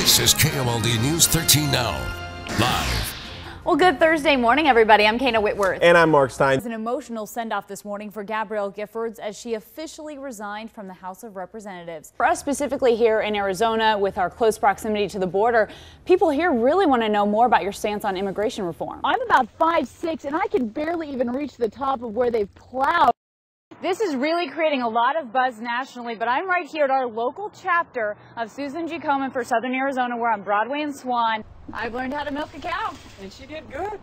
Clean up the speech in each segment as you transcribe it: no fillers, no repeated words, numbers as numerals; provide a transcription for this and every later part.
This is KOLD News 13 Now, live. Well, good Thursday morning, everybody. I'm KAYNA Whitworth. And I'm Mark Stein. It's an emotional send-off this morning for Gabrielle Giffords as she officially resigned from the House of Representatives. For us specifically here in Arizona, with our close proximity to the border, people here really want to know more about your stance on immigration reform. I'm about 5'6", and I can barely even reach the top of where they've plowed. This is really creating a lot of buzz nationally, but I'm right here at our local chapter of Susan G. Komen for Southern Arizona. We're on Broadway and Swan. I've learned how to milk a cow. And she did good.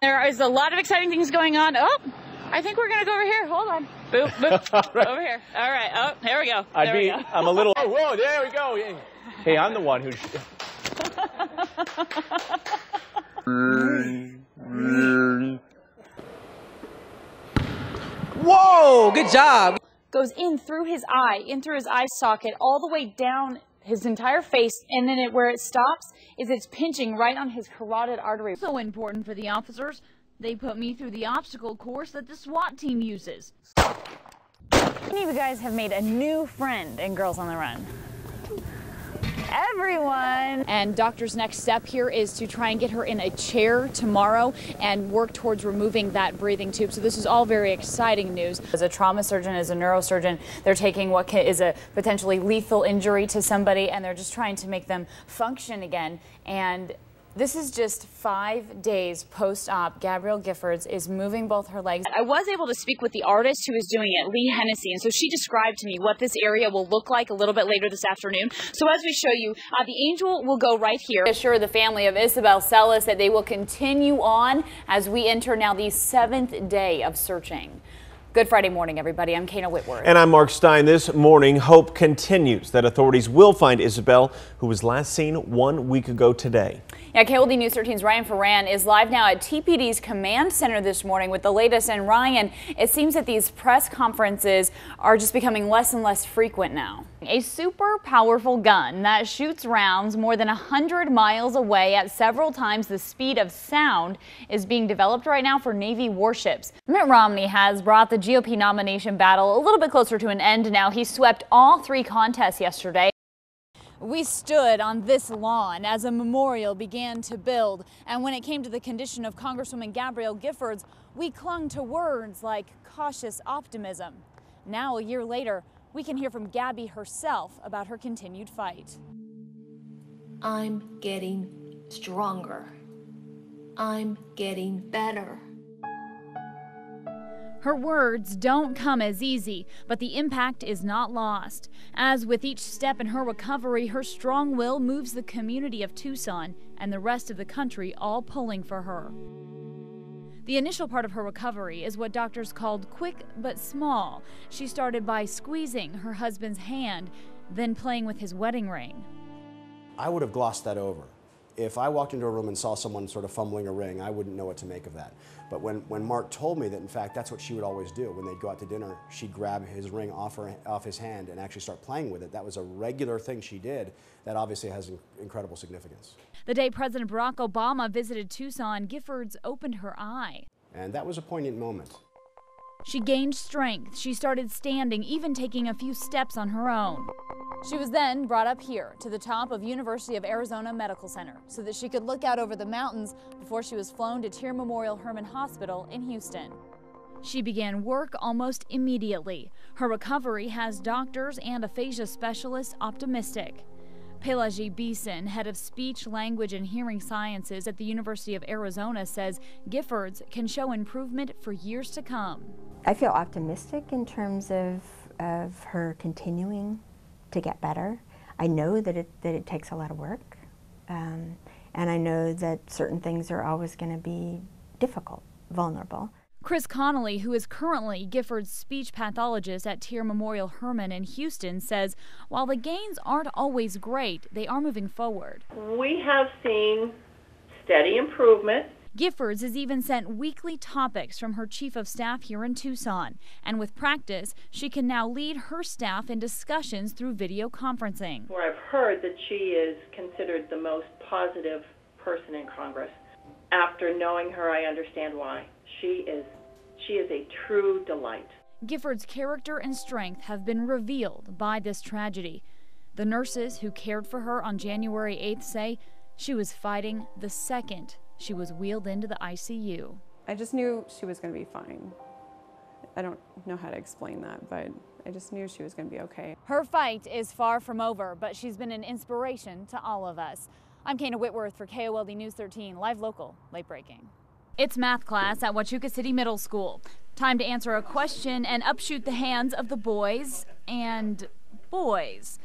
There is a lot of exciting things going on. Oh, I think we're going to go over here. Hold on. Boop, boop. Right. Over here. All right. Oh, there we go. I'm a little. Oh, whoa, there we go. Hey, I'm the one who. Whoa, good job. Goes in through his eye socket, all the way down his entire face, and then where it stops is it's pinching right on his carotid artery. So important for the officers. They put me through the obstacle course that the SWAT team uses. Many of you guys have made a new friend in Girls on the Run. Everyone! And doctor's next step here is to try and get her in a chair tomorrow and work towards removing that breathing tube. So this is all very exciting news. As a trauma surgeon, as a neurosurgeon, they're taking what is a potentially lethal injury to somebody and they're just trying to make them function again. And this is just 5 days post-op. Gabrielle Giffords is moving both her legs. I was able to speak with the artist who is doing it, Lee Hennessy, and so she described to me what this area will look like a little bit later this afternoon. So as we show you, the angel will go right here. Assure the family of Isabel Celis that they will continue on as we enter now the 7th day of searching. Good Friday morning, everybody. I'm KAYNA Whitworth. And I'm Mark Stein. This morning, hope continues that authorities will find Isabel, who was last seen 1 week ago today. Yeah, KOLD News 13's Ryan Ferran is live now at TPD's command center this morning with the latest. And Ryan, it seems that these press conferences are just becoming less and less frequent now. A super powerful gun that shoots rounds more than 100 miles away at several times the speed of sound is being developed right now for Navy warships. Mitt Romney has brought the GOP nomination battle a little bit closer to an end now. He swept all 3 contests yesterday. We stood on this lawn as a memorial began to build, and when it came to the condition of Congresswoman Gabrielle Giffords, we clung to words like cautious optimism. Now, a year later, we can hear from Gabby herself about her continued fight. I'm getting stronger. I'm getting better. Her words don't come as easy, but the impact is not lost. As with each step in her recovery, her strong will moves the community of Tucson and the rest of the country all pulling for her. The initial part of her recovery is what doctors called quick but small. She started by squeezing her husband's hand, then playing with his wedding ring. I would have glossed that over. If I walked into a room and saw someone sort of fumbling a ring, I wouldn't know what to make of that. But when Mark told me that, in fact, that's what she would always do. When they'd go out to dinner, she'd grab his ring off his hand and actually start playing with it. That was a regular thing she did. That obviously has incredible significance. The day President Barack Obama visited Tucson, Giffords opened her eye. And that was a poignant moment. She gained strength. She started standing, even taking a few steps on her own. She was then brought up here to the top of University of Arizona Medical Center so that she could look out over the mountains before she was flown to Tier Memorial Hermann Hospital in Houston. She began work almost immediately. Her recovery has doctors and aphasia specialists optimistic. Pelagie Beeson, head of speech, language, and hearing sciences at the University of Arizona, says Giffords can show improvement for years to come. I feel optimistic in terms of her continuing to get better. I know that it takes a lot of work, and I know that certain things are always going to be difficult, vulnerable. Chris Connolly, who is currently Giffords' speech pathologist at Tier Memorial Hermann in Houston, says while the gains aren't always great, they are moving forward. We have seen steady improvement. Giffords has even sent weekly topics from her chief of staff here in Tucson, and with practice, she can now lead her staff in discussions through video conferencing. Where I've heard that she is considered the most positive person in Congress. After knowing her, I understand why. She is a true delight. Giffords' character and strength have been revealed by this tragedy. The nurses who cared for her on January 8th say she was fighting the second she was wheeled into the ICU. I just knew she was going to be fine. I don't know how to explain that, but I just knew she was going to be okay. Her fight is far from over, but she's been an inspiration to all of us. I'm KAYNA Whitworth for KOLD News 13, live local, late breaking. It's math class at Huachuca City Middle School. Time to answer a question and upshoot the hands of the boys and boys.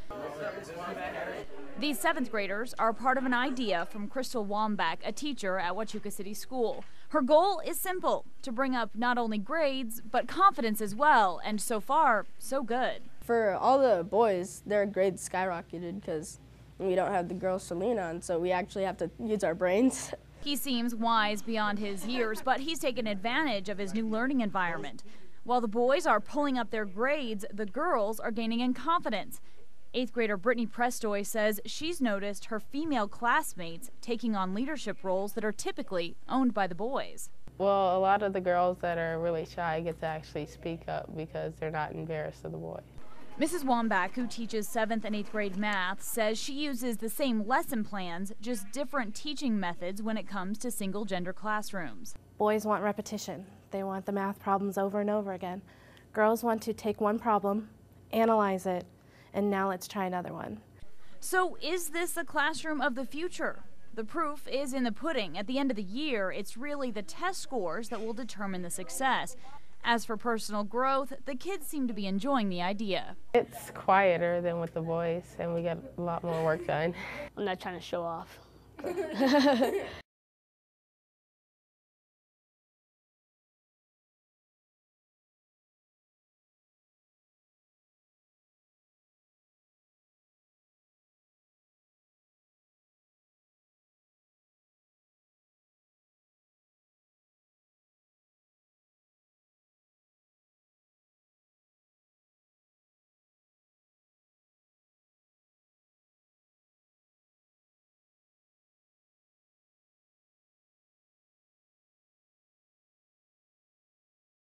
These 7th graders are part of an idea from Crystal Wambach, a teacher at Huachuca City School. Her goal is simple, to bring up not only grades, but confidence as well, and so far, so good. For all the boys, their grades skyrocketed because we don't have the girls to lean on, so we actually have to use our brains. He seems wise beyond his years, but he's taken advantage of his new learning environment. While the boys are pulling up their grades, the girls are gaining in confidence. 8th grader Brittany Prestoy says she's noticed her female classmates taking on leadership roles that are typically owned by the boys. Well, a lot of the girls that are really shy get to actually speak up because they're not embarrassed of the boys. Mrs. Wambach, who teaches 7th and 8th grade math, says she uses the same lesson plans, just different teaching methods when it comes to single-gender classrooms. Boys want repetition. They want the math problems over and over again. Girls want to take one problem, analyze it, and now let's try another one. So is this the classroom of the future? The proof is in the pudding. At the end of the year, it's really the test scores that will determine the success. As for personal growth, the kids seem to be enjoying the idea. It's quieter than with the boys, and we get a lot more work done. I'm not trying to show off.